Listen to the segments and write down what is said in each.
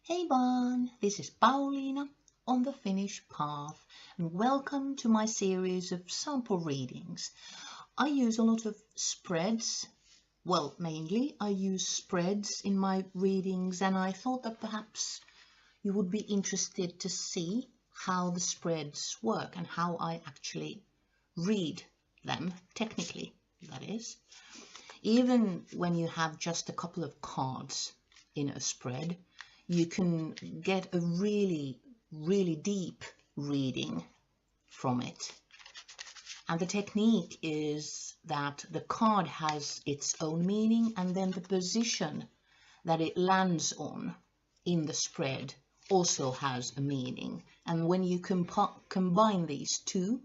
Hey Bon, this is Pauliina on the Finnish Path, and welcome to my series of sample readings. I use a lot of spreads. Well, mainly I use spreads in my readings, and I thought that perhaps you would be interested to see how the spreads work and how I actually read them, technically, that is. Even when you have just a couple of cards in a spread, you can get a really deep reading from it. And the technique is that the card has its own meaning, and then the position that it lands on in the spread also has a meaning. And when you combine these two,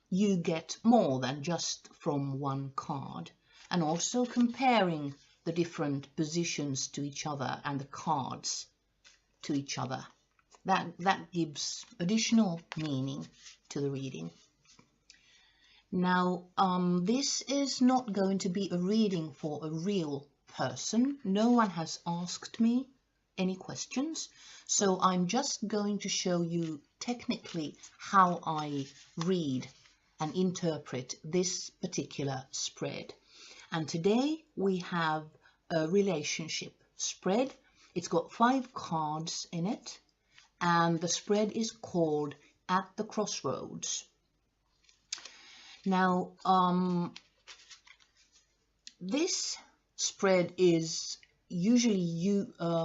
you get more than just from one card. And also comparing the different positions to each other and the cards to each other. That gives additional meaning to the reading. Now, this is not going to be a reading for a real person. No one has asked me any questions, so I'm just going to show you technically how I read and interpret this particular spread. And today we have a relationship spread. It's got 5 cards in it, and the spread is called At the Crossroads. Now, this spread is usually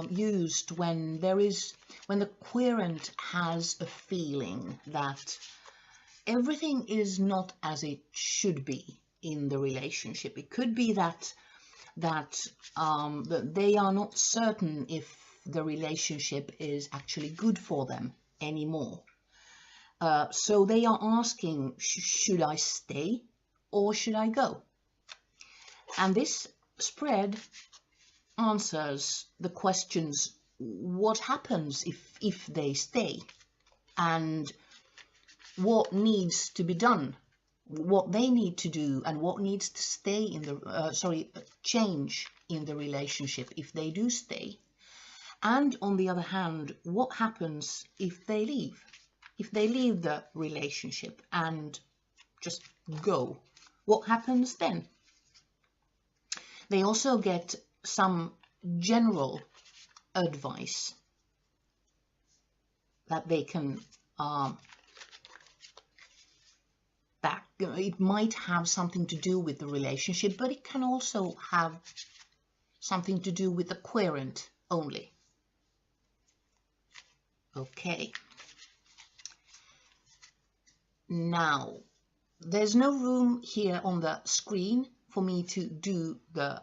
used when the querent has a feeling that everything is not as it should be in the relationship. It could be that they are not certain if the relationship is actually good for them anymore. So they are asking, should I stay or should I go? And this spread answers the questions, what happens if they stay, and what needs to be done, what they need to do, and what needs to stay in the change in the relationship if they do stay. And on the other hand, what happens if they leave the relationship and just go? What happens then? They also get some general advice that they can it might have something to do with the relationship, but it can also have something to do with the querent only. Okay. Now, there's no room here on the screen for me to do the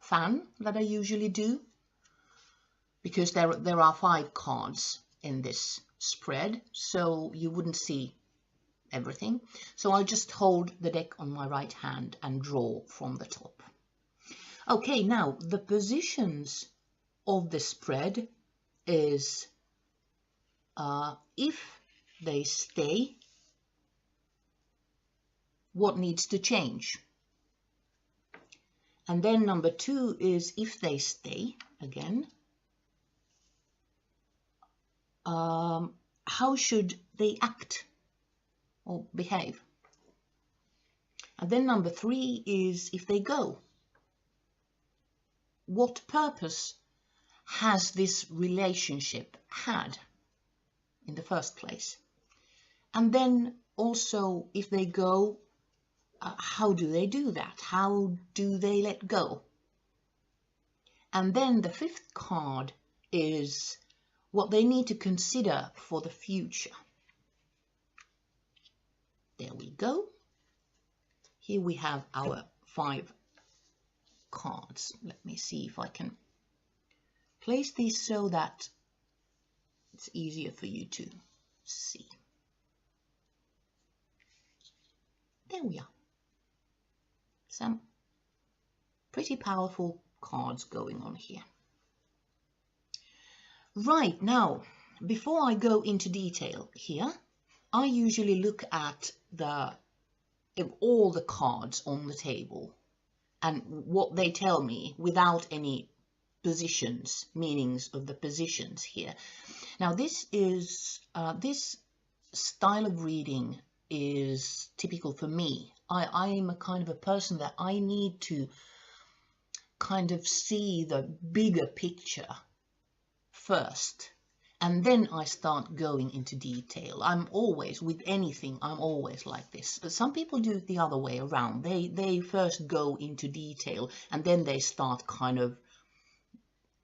fan that I usually do, because there are 5 cards in this spread, so you wouldn't see everything. So I'll just hold the deck on my right hand and draw from the top. Okay, now the positions of the spread is if they stay, what needs to change? And then number 2 is if they stay again, how should they act or behave? And then number 3 is if they go, what purpose has this relationship had in the first place? And then also if they go, how do they do that? How do they let go? And then the 5th card is what they need to consider for the future. There we go. Here we have our 5 cards. Let me see if I can place these so that it's easier for you to see. There we are. Some pretty powerful cards going on here. Right, now, before I go into detail here, I usually look at all the cards on the table and what they tell me without any positions, meanings of the positions here. Now this is this style of reading is typical for me. I'm a kind of a person that I need to kind of see the bigger picture first, and then I start going into detail. I'm always, with anything, I'm always like this. Some people do it the other way around. They first go into detail and then they start kind of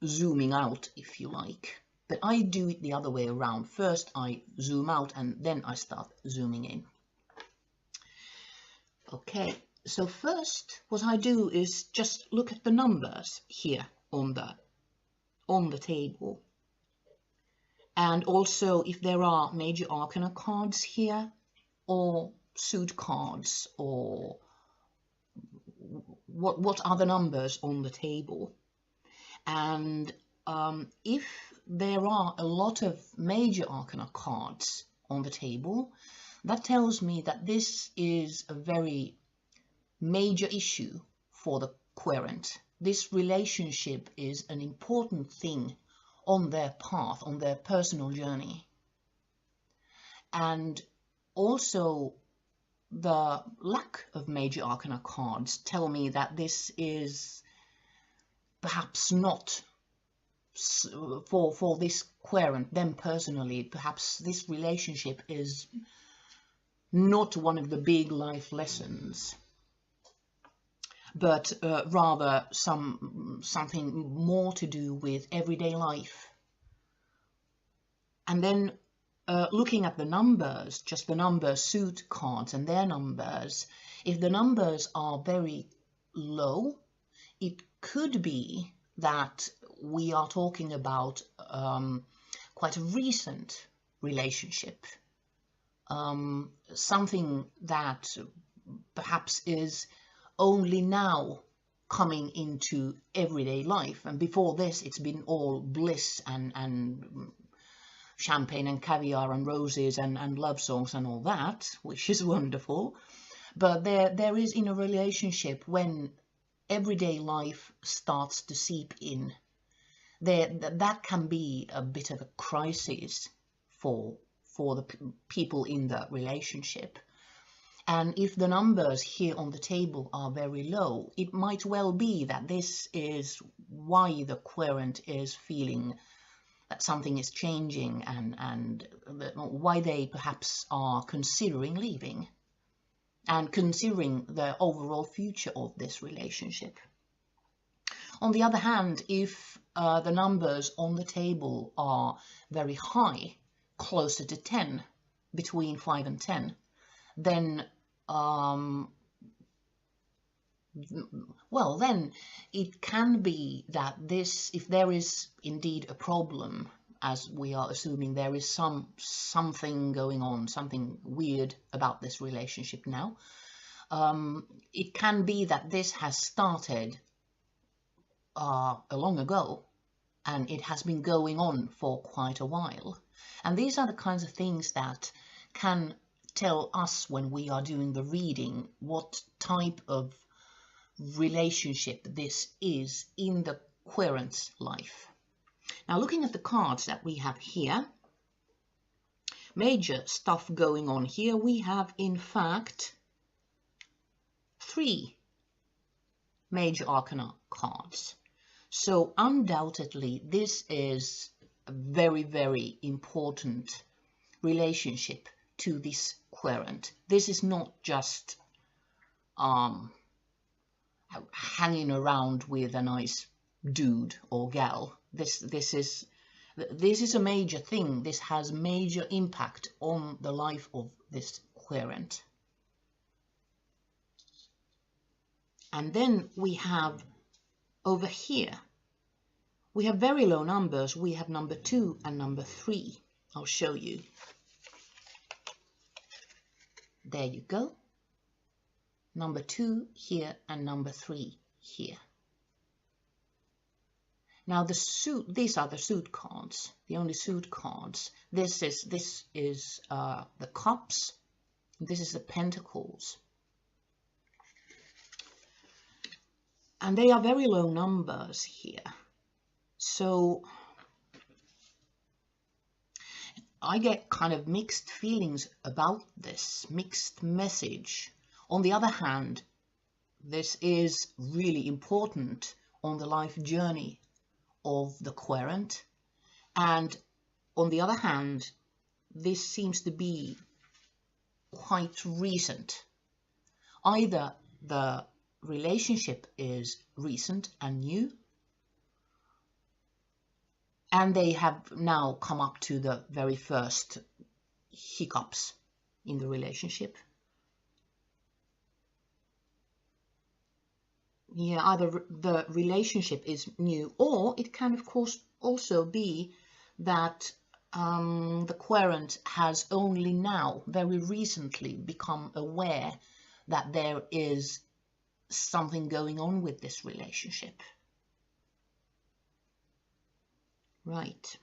zooming out, if you like. But I do it the other way around. First I zoom out and then I start zooming in. Okay, so first what I do is just look at the numbers here on the table. And also if there are major arcana cards here, or suit cards, or what are the numbers on the table. And if there are a lot of major arcana cards on the table, that tells me that this is a very major issue for the querent. This relationship is an important thing on their path, on their personal journey. And also the lack of major arcana cards tell me that this is perhaps not for this querent, them personally, perhaps this relationship is not one of the big life lessons, but rather something more to do with everyday life. And then looking at the numbers, just the number suit cards and their numbers, if the numbers are very low, it could be that we are talking about quite a recent relationship, something that perhaps is only now coming into everyday life, and before this it's been all bliss and champagne and caviar and roses and love songs and all that, which is wonderful. But there is in a relationship, when everyday life starts to seep in, that can be a bit of a crisis for the people in the relationship. And if the numbers here on the table are very low, it might well be that this is why the querent is feeling that something is changing, and why they perhaps are considering leaving and considering the overall future of this relationship. On the other hand, if the numbers on the table are very high, closer to 10, between 5 and 10, then well, then it can be that this, if there is indeed a problem, as we are assuming there is something going on, something weird about this relationship now, it can be that this has started long ago, and it has been going on for quite a while. And these are the kinds of things that can tell us, when we are doing the reading, what type of relationship this is in the querent's life. Now, looking at the cards that we have here, major stuff going on here. We have, in fact, 3 major arcana cards. So undoubtedly, this is a very, very important relationship to this querent. This is not just hanging around with a nice dude or gal. This is a major thing. This has major impact on the life of this querent. And then we have over here, we have very low numbers. We have number 2 and number 3. I'll show you. There you go. Number 2 here and number 3 here. Now these are the suit cards, the only suit cards. This is the cups. This is the pentacles. And they are very low numbers here. So I get kind of mixed feelings about this, mixed message. On the other hand, this is really important on the life journey of the querent, and on the other hand, this seems to be quite recent. Either the relationship is recent and new, and they have now come up to the very first hiccups in the relationship. Yeah, either the relationship is new, or it can of course also be that the querent has only now, very recently, become aware that there is something going on with this relationship. Right.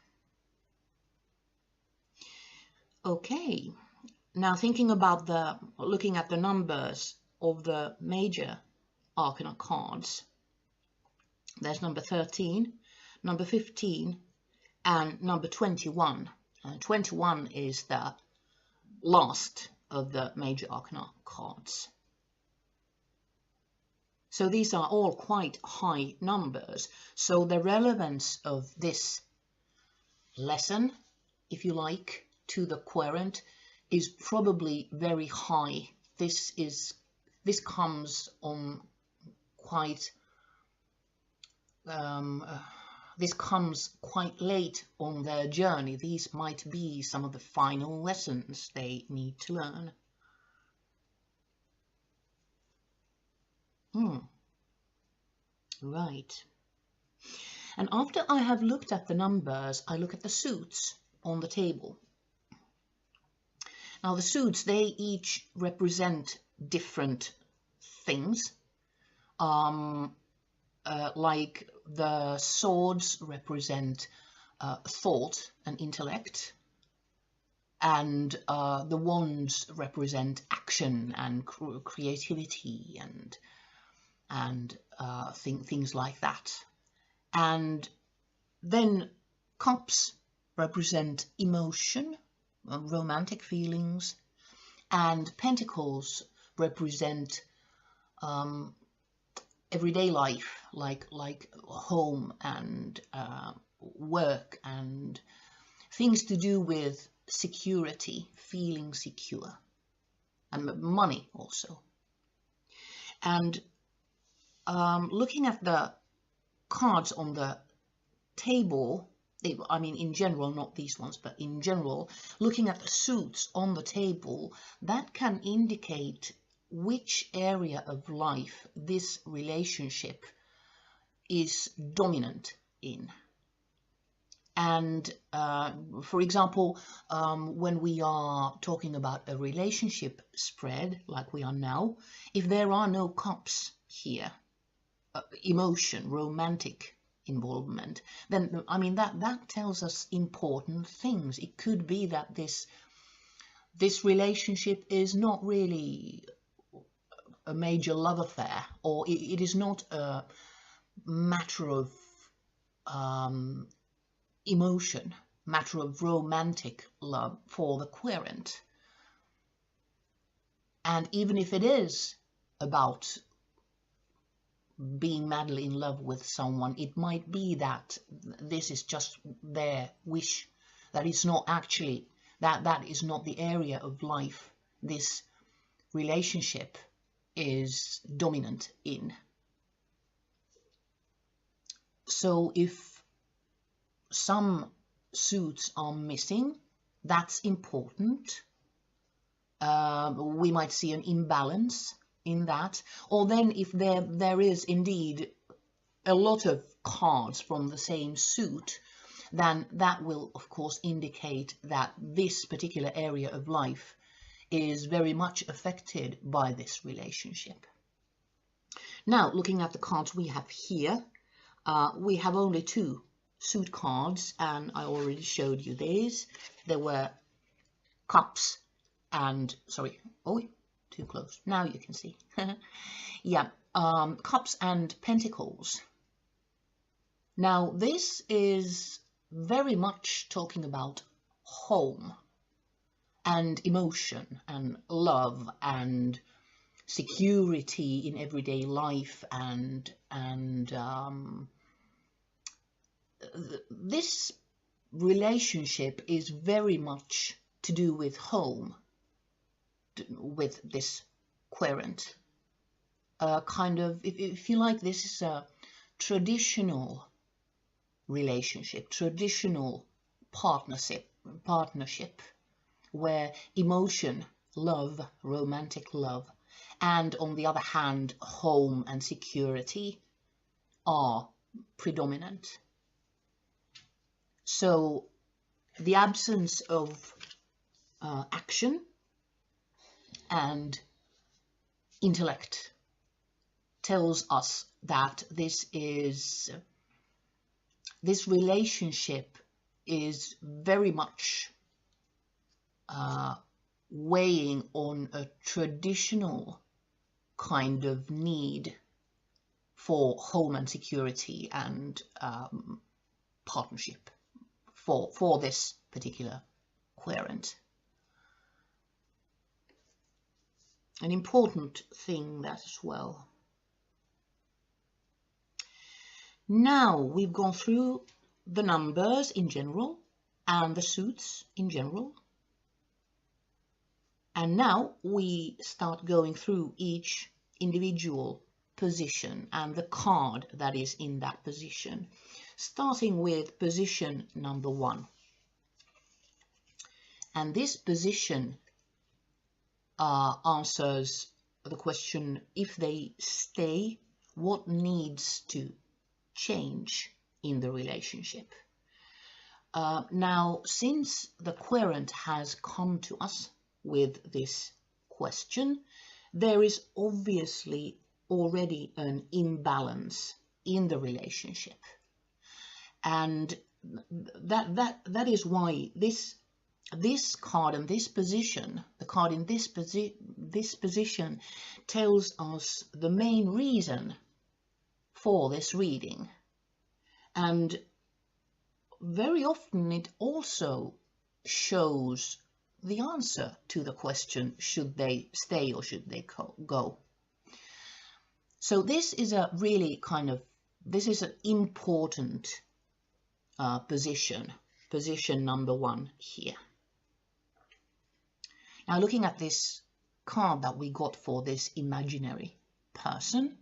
Okay. Now thinking about looking at the numbers of the major arcana cards, there's number 13, number 15, and number 21. 21 is the last of the major arcana cards. So these are all quite high numbers. So the relevance of this lesson, if you like, to the querent is probably very high. This comes on quite this comes quite late on their journey. These might be some of the final lessons they need to learn. Right. And after I have looked at the numbers, I look at the suits on the table. Now the suits, they each represent different things. Like the swords represent thought and intellect, and the wands represent action and creativity and things like that. And then cups represent emotion, romantic feelings, and pentacles represent everyday life, like home and work and things to do with security, feeling secure, and money also. And looking at the cards on the table, I mean in general, not these ones, but in general, looking at the suits on the table, that can indicate which area of life this relationship is dominant in. And for example, when we are talking about a relationship spread like we are now, if there are no cups here, emotion, romantic involvement, then I mean that tells us important things. It could be that this relationship is not really a major love affair, or it is not a matter of emotion, matter of romantic love for the querent. And even if it is about being madly in love with someone, it might be that this is just their wish, that it's not actually, that is not the area of life this relationship is dominant in. So if some suits are missing, that's important. We might see an imbalance in that. Or then if there is indeed a lot of cards from the same suit, then that will of course indicate that this particular area of life is very much affected by this relationship. Now, looking at the cards we have here, we have only two suit cards, and I already showed you these. There were cups and, sorry, oh, too close. Now you can see. Yeah, cups and pentacles. Now, this is very much talking about home and emotion and love and security in everyday life, and this relationship is very much to do with home, with this querent. Kind of, if you like, this is a traditional relationship, traditional partnership, where emotion, love, romantic love, and on the other hand, home and security are predominant. So the absence of action and intellect tells us that this relationship is very much weighing on a traditional kind of need for home and security and partnership for this particular querent. An important thing that as well. Now we've gone through the numbers in general and the suits in general. And now we start going through each individual position and the card that is in that position, starting with position number 1. And this position answers the question, if they stay, what needs to change in the relationship? Now, since the querent has come to us with this question, there is obviously already an imbalance in the relationship, and that is why this card and this position, the card in this position, tells us the main reason for this reading, and very often it also shows the answer to the question, should they stay or should they go? So this is a really this is an important position number 1 here. Now, looking at this card that we got for this imaginary person,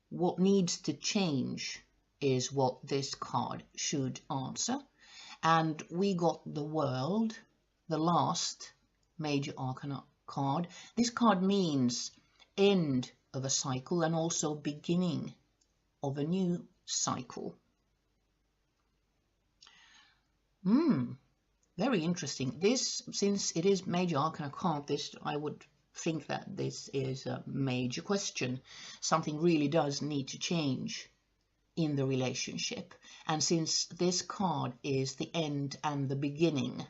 what needs to change is what this card should answer. And we got the World, the last major arcana card. This card means end of a cycle and also beginning of a new cycle. Very interesting. This, since it is major arcana card, I would think that this is a major question. Something really does need to change in the relationship, and since this card is the end and the beginning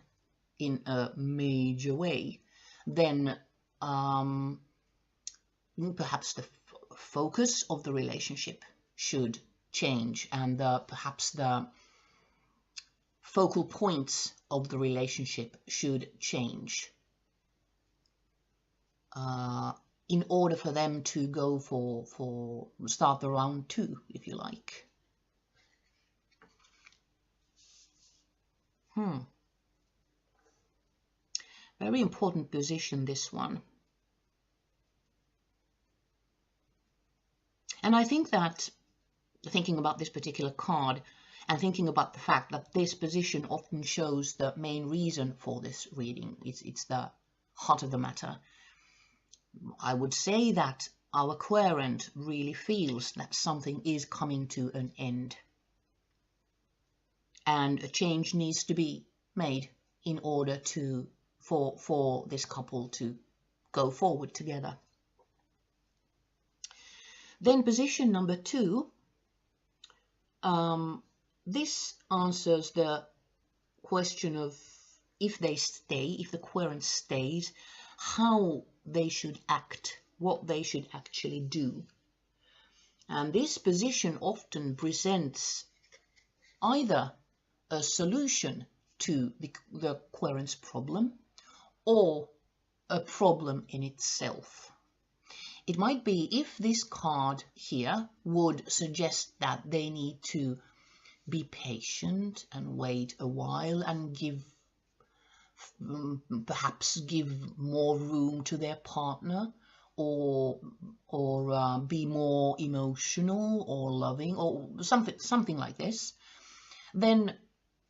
in a major way, then perhaps the focus of the relationship should change, and perhaps the focal points of the relationship should change in order for them to go for start the round 2, if you like. Very important position, this one. And I think that, thinking about this particular card and thinking about the fact that this position often shows the main reason for this reading, it's the heart of the matter, I would say that our querent really feels that something is coming to an end, and a change needs to be made in order for this couple to go forward together. Then position number 2, this answers the question of if they stay, if the querent stays, how they should act what they should actually do. And this position often presents either a solution to the querent's problem or a problem in itself. It might be if this card here would suggest that they need to be patient and wait a while and perhaps give more room to their partner, or be more emotional or loving or something like this, then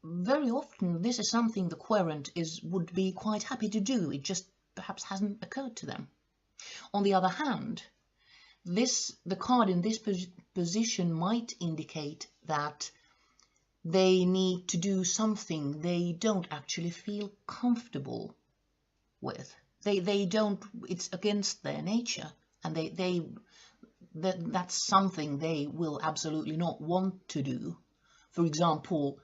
very often this is something the querent would be quite happy to do. It just perhaps hasn't occurred to them. On the other hand, the card in this position might indicate that they need to do something they don't actually feel comfortable with. They don't, it's against their nature, and that's something they will absolutely not want to do. For example,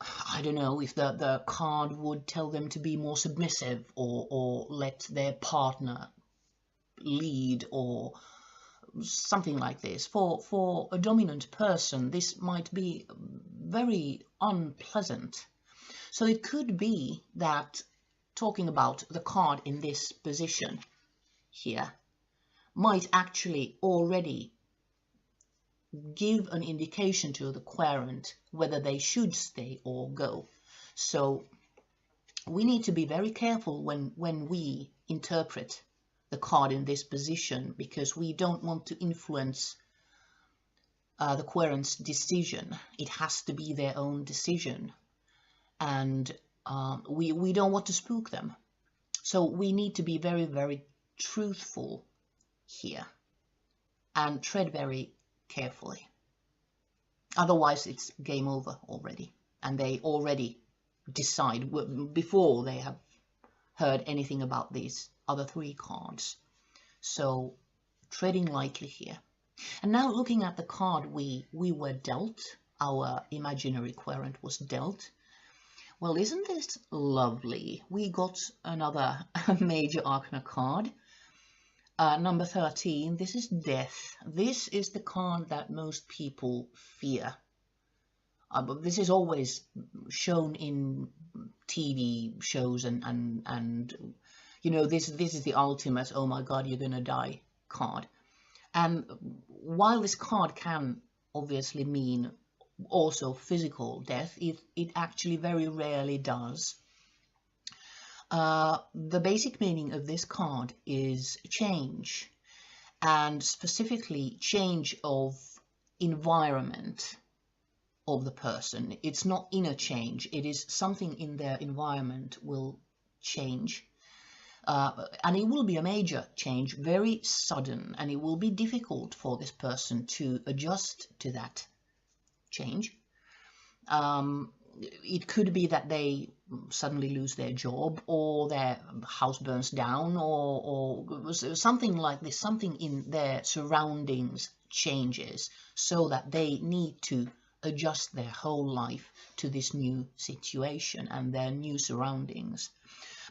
I don't know, if the card would tell them to be more submissive, or let their partner lead, or something like this. For a dominant person, this might be very unpleasant. So it could be that talking about the card in this position here might actually already give an indication to the querent whether they should stay or go. So we need to be very careful when we interpret the card in this position, because we don't want to influence the querent's decision. It has to be their own decision, and we don't want to spook them. So we need to be very, very truthful here and tread very carefully. Otherwise it's game over already, and they already decide before they have heard anything about these other three cards. So treading lightly here. And now looking at the card we were dealt, our imaginary querent was dealt. Well, isn't this lovely? We got another major arcana card. Number 13, this is Death. This is the card that most people fear. But this is always shown in TV shows, and you know, this is the ultimate, oh my god, you're gonna die card. And while this card can obviously mean also physical death, it actually very rarely does. The basic meaning of this card is change, and specifically change of environment of the person. It's not inner change, it is something in their environment will change. And it will be a major change, very sudden, and it will be difficult for this person to adjust to that change. It could be that they suddenly lose their job, or their house burns down, or something like this. Something in their surroundings changes, so that they need to adjust their whole life to this new situation and their new surroundings.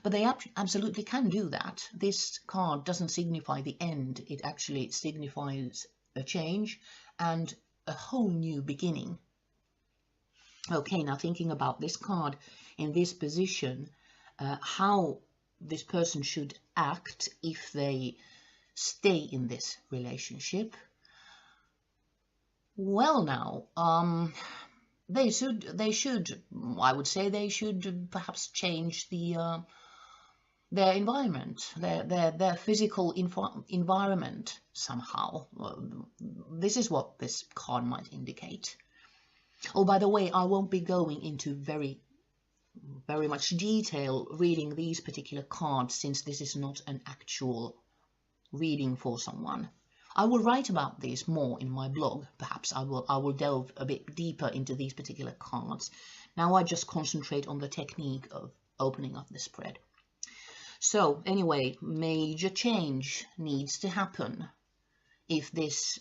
But they absolutely can do that. This card doesn't signify the end. It actually signifies a change and a whole new beginning. Okay, now thinking about this card in this position, how this person should act if they stay in this relationship. Well, now, they should, I would say, they should perhaps change their environment, their physical environment somehow. This is what this card might indicate. Oh, by the way, I won't be going into very much detail reading these particular cards, since this is not an actual reading for someone. I will write about this more in my blog. Perhaps I will delve a bit deeper into these particular cards. Now I just concentrate on the technique of opening up the spread. So anyway, major change needs to happen if this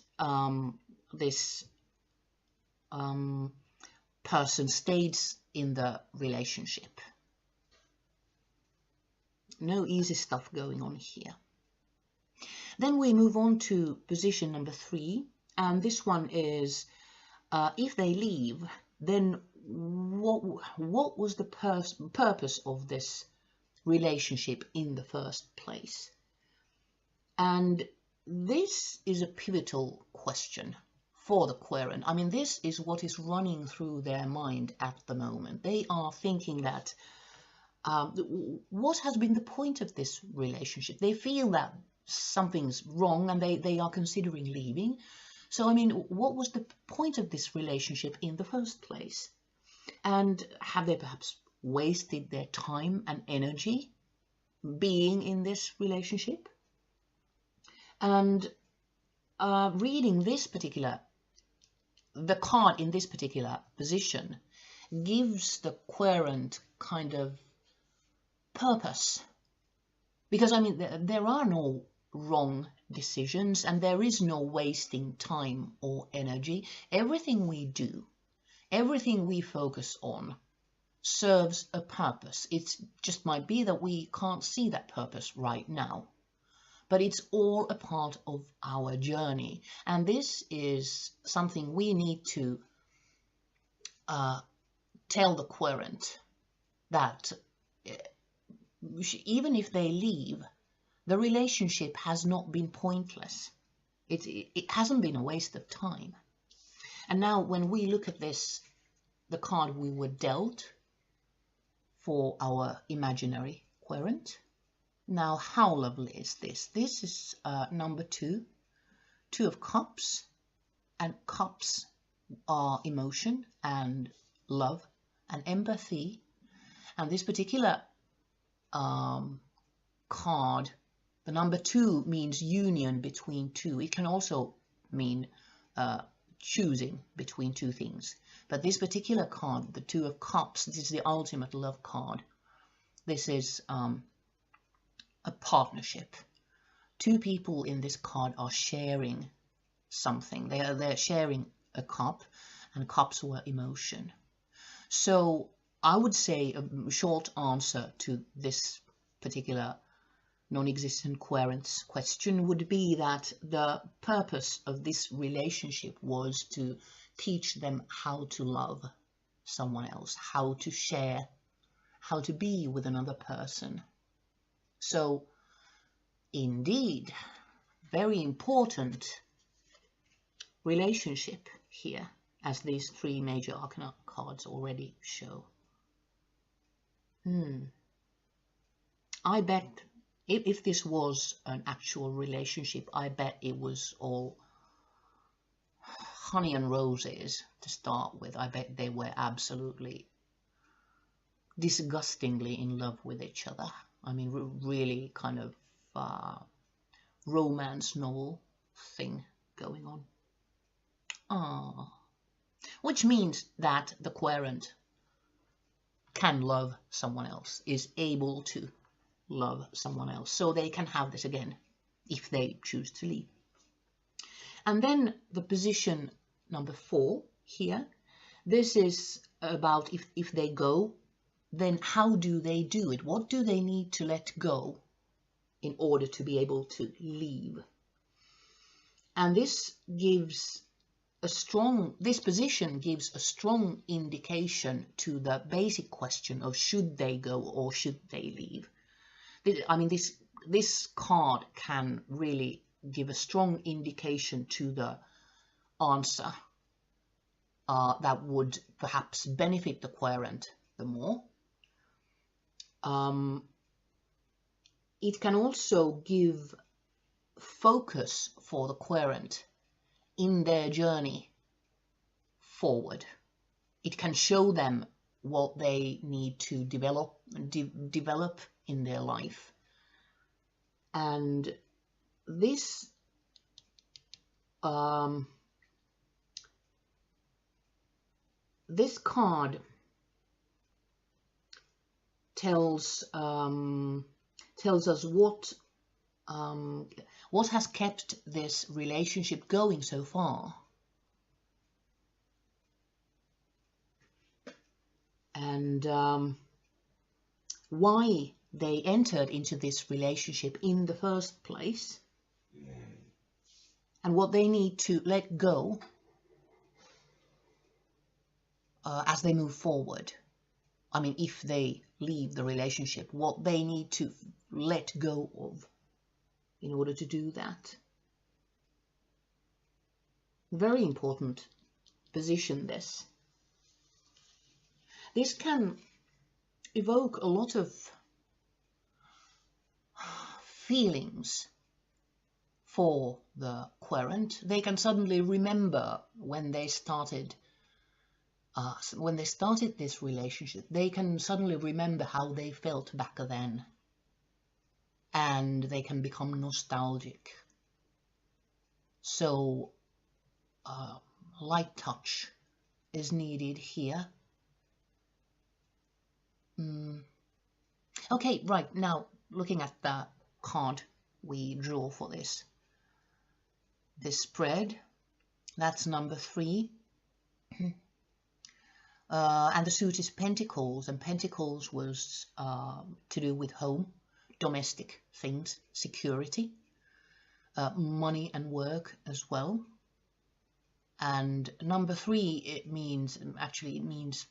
person stays in the relationship. No easy stuff going on here. Then we move on to position number 3, and this one is if they leave, then what was the purpose of this relationship in the first place? And this is a pivotal question for the querent. I mean, this is what is running through their mind at the moment. They are thinking that what has been the point of this relationship? They feel that something's wrong and they are considering leaving. So, I mean, what was the point of this relationship in the first place? And have they perhaps wasted their time and energy being in this relationship? And reading the card in this particular position gives the querent kind of purpose. Because, I mean, there are no wrong decisions and there is no wasting time or energy. Everything we do, everything we focus on serves a purpose. It just might be that we can't see that purpose right now, but it's all a part of our journey. And this is something we need to tell the querent, that even if they leave, the relationship has not been pointless. It hasn't been a waste of time. And now when we look at this, the card we were dealt for our imaginary querent. Now, how lovely is this? This is number 2, 2 of Cups, and cups are emotion and love and empathy. And this particular card, the number 2 means union between two. It can also mean choosing between two things. But this particular card, the 2 of Cups, this is the ultimate love card. This is a partnership. 2 people in this card are sharing something. They're sharing a cup, and cups were emotion. So I would say a short answer to this particular non-existent querent's question would be that the purpose of this relationship was to teach them how to love someone else, how to share, how to be with another person. So indeed, very important relationship here, as these 3 major arcana cards already show. I bet if this was an actual relationship, I bet it was all honey and roses to start with. I bet they were absolutely disgustingly in love with each other. I mean, really kind of romance novel thing going on. Which means that the querent can love someone else, is able to love someone else, so they can have this again if they choose to leave. And then the position number 4 here, this is about if they go, then how do they do it? What do they need to let go in order to be able to leave? And this position gives a strong indication to the basic question of should they go or should they leave. I mean, this card can really give a strong indication to the answer that would perhaps benefit the querent the more. It can also give focus for the querent in their journey forward. It can show them what they need to develop in their life. And this this card tells us what has kept this relationship going so far, and why they entered into this relationship in the first place. and what they need to let go as they move forward. I mean, if they leave the relationship, what they need to let go of in order to do that. Very important position, this. This can evoke a lot of feelings for the querent. They can suddenly remember when they started this relationship. They can suddenly remember how they felt back then, and they can become nostalgic. So light touch is needed here. Okay, right, now looking at the card we draw for this spread, that's number 3. And the suit is Pentacles, and Pentacles was to do with home, domestic things, security, money and work as well. And number 3, it means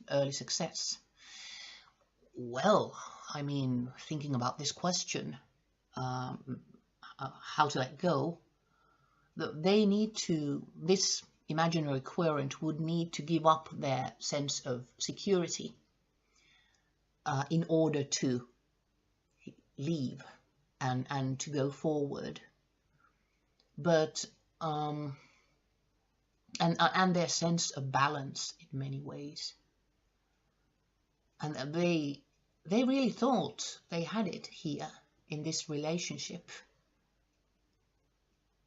early success. Well, I mean, thinking about this question, how to let go, they need to, this imaginary querent would need to give up their sense of security in order to leave and to go forward. But and their sense of balance in many ways. And they really thought they had it here in this relationship.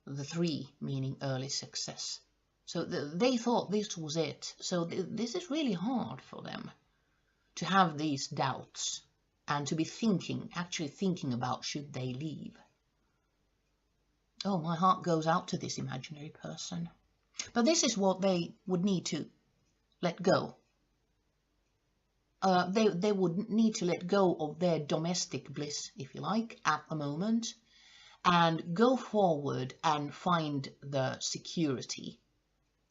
The 3 meaning early success. So they thought this was it. So this is really hard for them to have these doubts and to be actually thinking about should they leave. Oh, my heart goes out to this imaginary person. But this is what they would need to let go. They would need to let go of their domestic bliss, if you like, at the moment, and go forward and find the security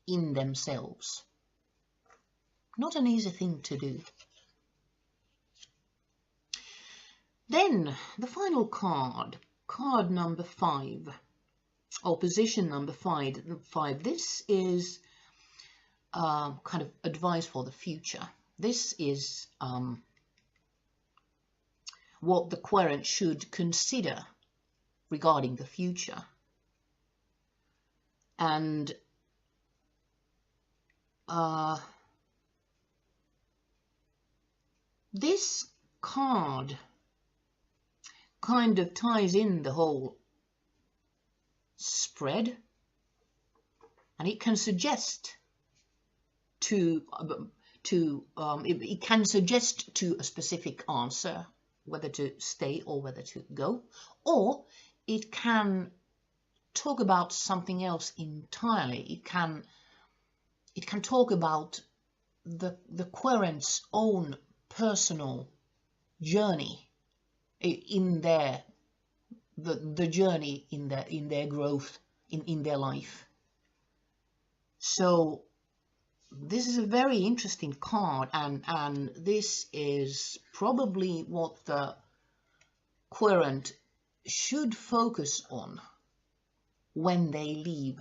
in themselves. Not an easy thing to do. Then the final card, card number 5, or position number 5. This is kind of advice for the future. This is what the querent should consider regarding the future. And this card kind of ties in the whole spread, and it can suggest it can suggest to a specific answer whether to stay or whether to go, or it can talk about something else entirely. It can talk about the querent's own personal journey in their the journey in their growth in their life. So this is a very interesting card, and this is probably what the querent should focus on when they leave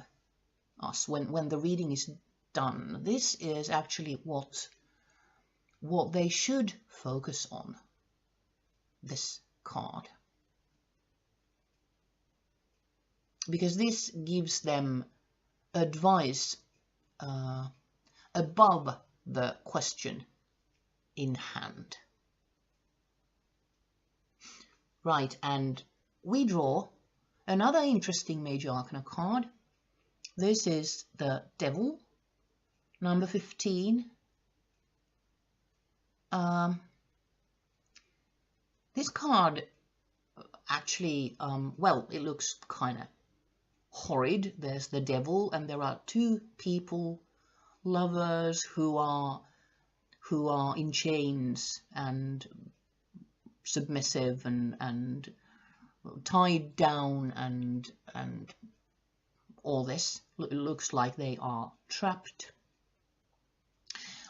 us, when the reading is done. This is actually what they should focus on, this card, because this gives them advice above the question in hand. Right, and we draw another interesting Major Arcana card. This is the Devil, number 15. This card actually, well, it looks kind of horrid. There's the Devil, and there are 2 people, lovers, who are in chains and submissive and tied down and all this. It looks like they are trapped.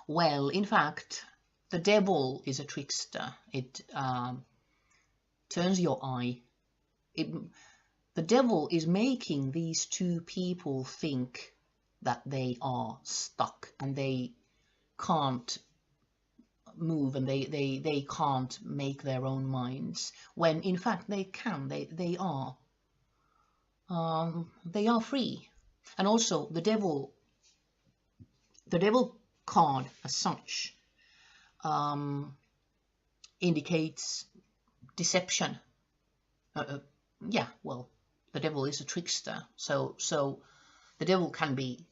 Well, in fact, the devil is a trickster. It turns your eye. The devil is making these two people think that they are stuck and they can't move and they can't make their own minds, when in fact they can. They are free. And also the devil card as such indicates deception. Yeah, well, the devil is a trickster, so the devil can be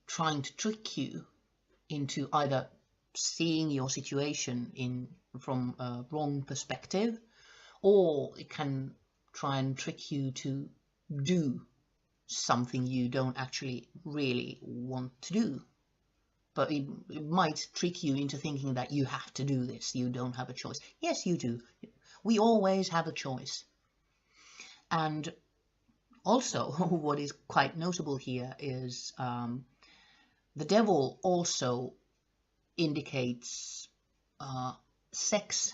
trying to trick you into either seeing your situation from a wrong perspective, or it can try and trick you to do something you don't actually really want to do. But it might trick you into thinking that you have to do this, you don't have a choice. Yes, you do. We always have a choice. And also, what is quite notable here is the devil also indicates sex,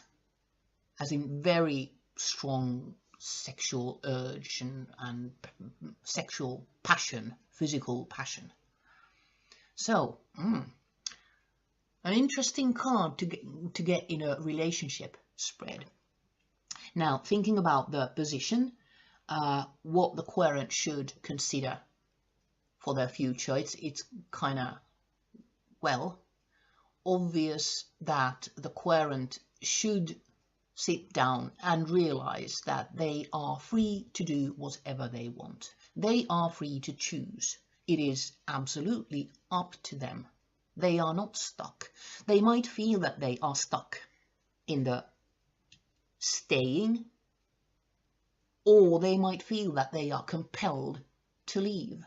as in very strong sexual urge and sexual passion, physical passion. So, an interesting card to get in a relationship spread. Now, thinking about the position, what the querent should consider for their future, it's kind of, well, obvious that the querent should sit down and realize that they are free to do whatever they want. They are free to choose. It is absolutely up to them. They are not stuck. They might feel that they are stuck in the staying, or they might feel that they are compelled to leave.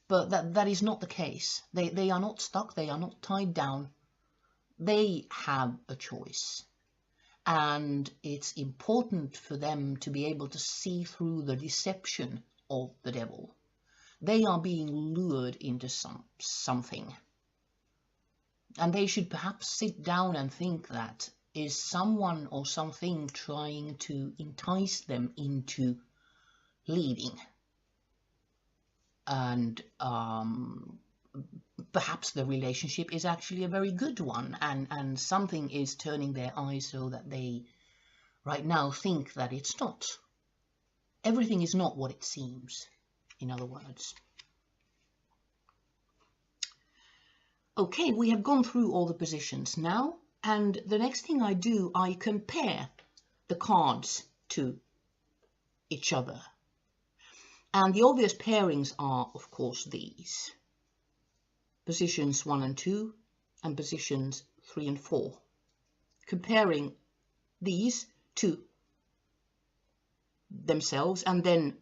But that is not the case. They are not stuck. They are not tied down. They have a choice. And it's important for them to be able to see through the deception of the devil. They are being lured into something. And they should perhaps sit down and think that, is someone or something trying to entice them into leaving? And perhaps the relationship is actually a very good one, and something is turning their eyes so that they right now think that it's not. Everything is not what it seems, in other words. Okay, we have gone through all the positions now, and the next thing I do, I compare the cards to each other. And the obvious pairings are, of course, these. Positions 1 and 2 and positions 3 and 4. Comparing these to themselves and then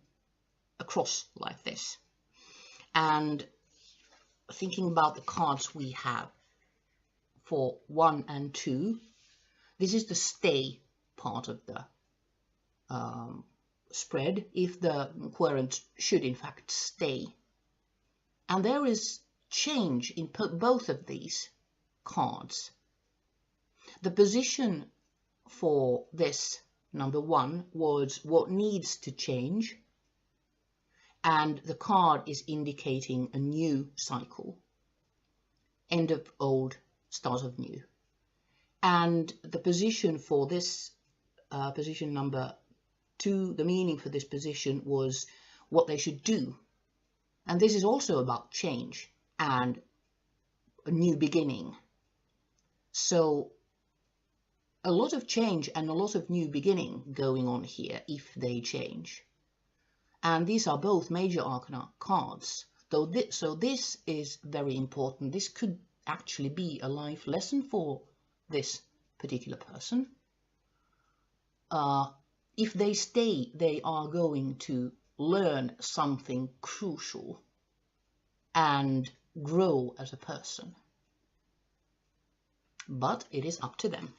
across like this. And thinking about the cards we have for 1 and 2, this is the stay part of the spread, if the querent should in fact stay. And there is change in both of these cards. The position for this number 1 was what needs to change, and the card is indicating a new cycle, end of old, start of new. And the position for this position number 2, the meaning for this position was what they should do. And this is also about change and a new beginning. So a lot of change and a lot of new beginning going on here if they change. And these are both major arcana cards. So this is very important. This could actually be a life lesson for this particular person. If they stay, they are going to learn something crucial and grow as a person. But it is up to them.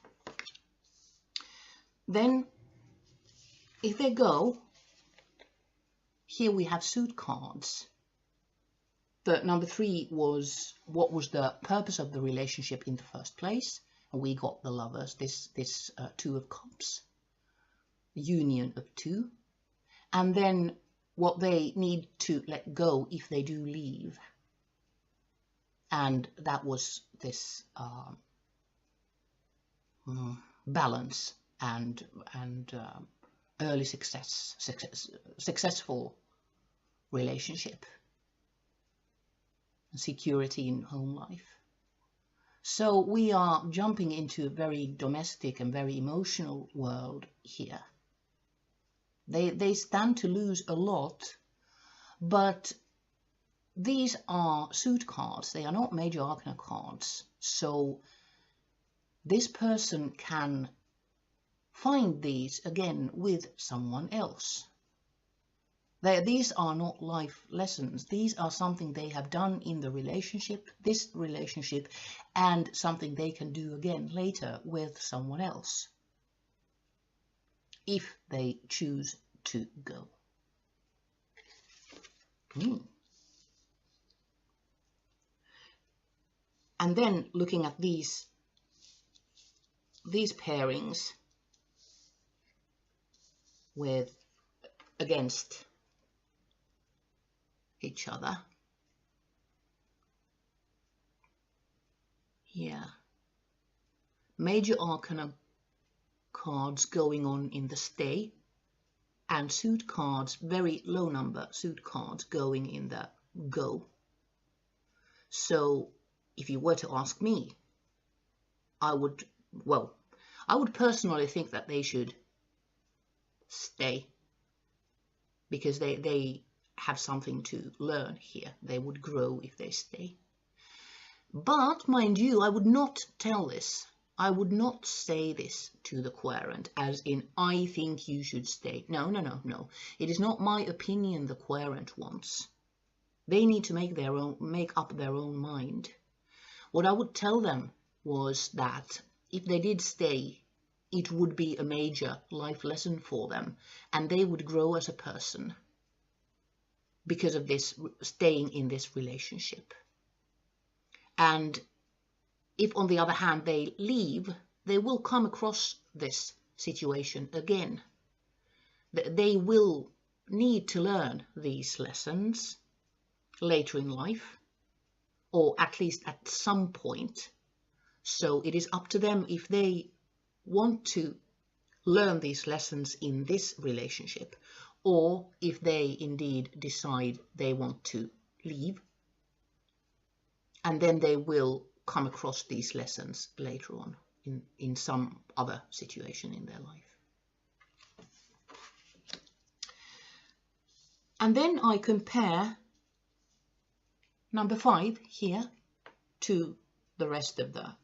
Then, if they go, here we have suit cards. The number 3 was what was the purpose of the relationship in the first place. And we got the lovers, this 2 of cups, union of 2. And then what they need to let go if they do leave. And that was this balance and early successful relationship, security in home life. So we are jumping into a very domestic and very emotional world here. They stand to lose a lot, but these are suit cards. They are not major arcana cards. So this person can find these again with someone else. These are not life lessons. These are something they have done in the relationship, this relationship, and something they can do again later with someone else, if they choose to go. And then looking at these pairings with against each other. Here, major arcana cards going on in the stay, and suit cards, very low number suit cards going in the go. So if you were to ask me, I would personally think that they should stay, because they have something to learn here. They would grow if they stay. But mind you, I would not tell this. I would not say this to the querent as in, I think you should stay. No. It is not my opinion the querent wants. They need to make up their own mind. What I would tell them was that if they did stay, it would be a major life lesson for them, and they would grow as a person because of this, staying in this relationship. And if on the other hand they leave, they will come across this situation again. They will need to learn these lessons later in life, or at least at some point. So it is up to them if they want to learn these lessons in this relationship, or if they indeed decide they want to leave, and then they will come across these lessons later on in some other situation in their life. And then I compare number 5 here to the rest of the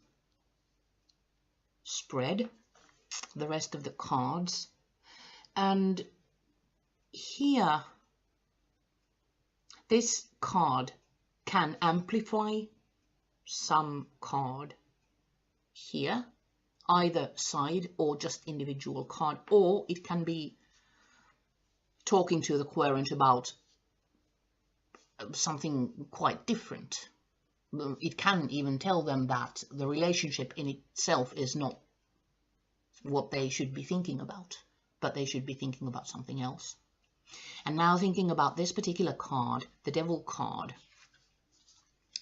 spread, the rest of the cards, and here this card can amplify some card here, either side or just individual card, or it can be talking to the querent about something quite different. It can even tell them that the relationship in itself is not what they should be thinking about, but they should be thinking about something else. And now thinking about this particular card, the Devil card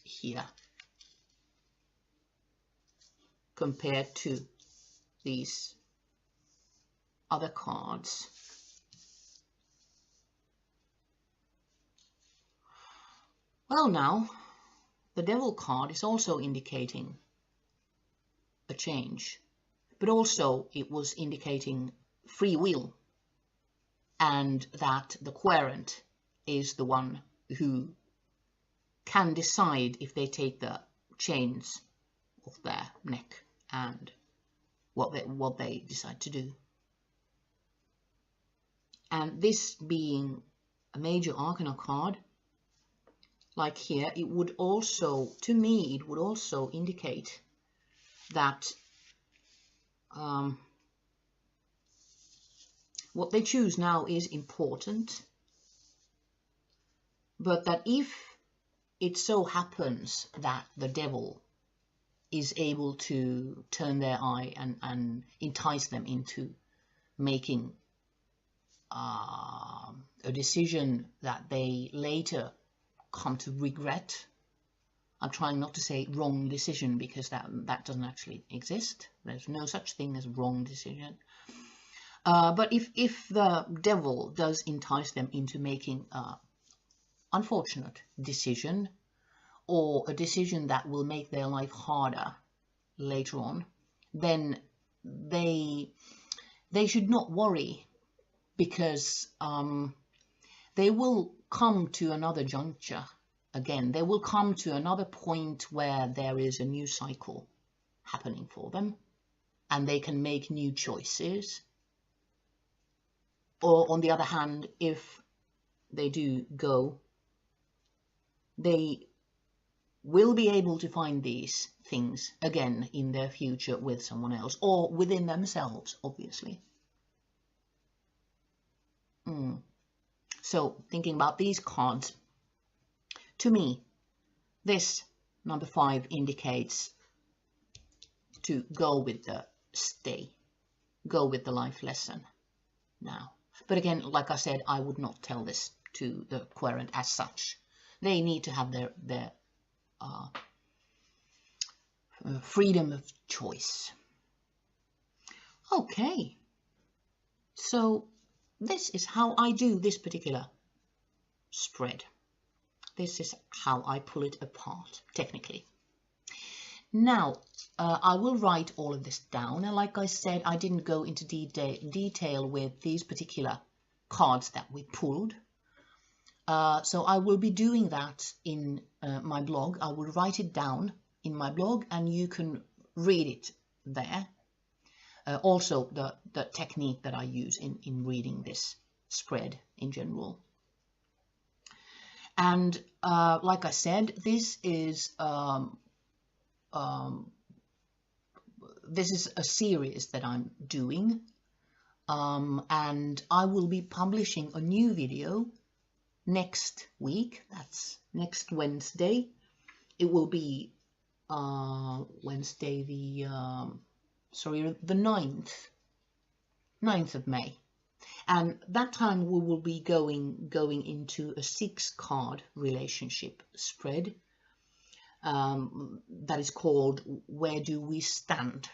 here, compared to these other cards. Well, now the Devil card is also indicating a change, but also it was indicating free will, and that the querent is the one who can decide if they take the chains off their neck and what they decide to do. And this being a major arcana card, like here, it would also, to me, it would also indicate that what they choose now is important, but that if it so happens that the devil is able to turn their eye and entice them into making a decision that they later come to regret. I'm trying not to say wrong decision, because that doesn't actually exist. There's no such thing as wrong decision. But if the devil does entice them into making an unfortunate decision, or a decision that will make their life harder later on, then they should not worry, because they will come to another juncture again. They will come to another point where there is a new cycle happening for them, and they can make new choices. Or on the other hand, if they do go, they will be able to find these things again in their future with someone else, or within themselves, obviously. So thinking about these cards, to me, this number 5 indicates to go with the stay, go with the life lesson now. But again, like I said, I would not tell this to the querent as such. They need to have their freedom of choice. Okay, so this is how I do this particular spread. This is how I pull it apart, technically. Now, I will write all of this down, and like I said, I didn't go into detail with these particular cards that we pulled. So I will be doing that in my blog. I will write it down in my blog, and you can read it there. Also, the technique that I use in reading this spread in general. And like I said, this is a series that I'm doing, and I will be publishing a new video next week. That's next Wednesday. It will be Wednesday the 9th of May. And that time we will be going into a 6-card relationship spread that is called Where Do We Stand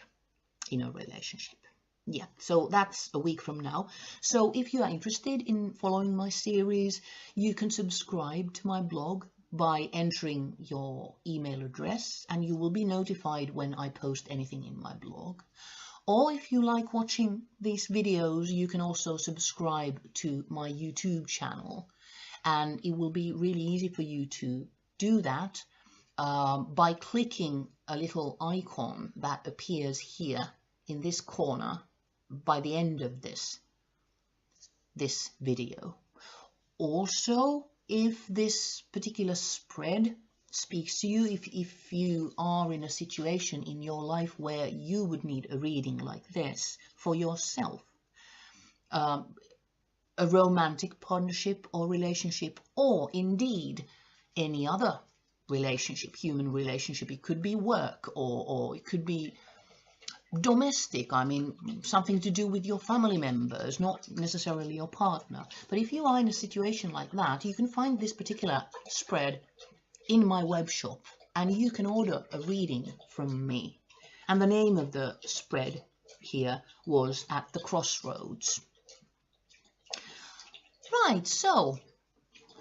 in a Relationship? Yeah, so that's a week from now. So if you are interested in following my series, you can subscribe to my blog by entering your email address, and you will be notified when I post anything in my blog. Or if you like watching these videos, you can also subscribe to my YouTube channel, and it will be really easy for you to do that by clicking a little icon that appears here in this corner by the end of this video. Also, if this particular spread speaks to you, if you are in a situation in your life where you would need a reading like this for yourself, a romantic partnership or relationship, or indeed any other relationship, human relationship, it could be work, or it could be domestic, I mean something to do with your family members, not necessarily your partner. But if you are in a situation like that, you can find this particular spread in my web shop, and you can order a reading from me. And the name of the spread here was At the Crossroads. Right, so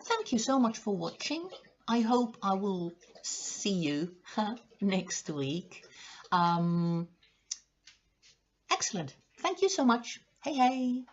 thank you so much for watching. I hope I will see you next week. Excellent. Thank you so much. Hey, hey.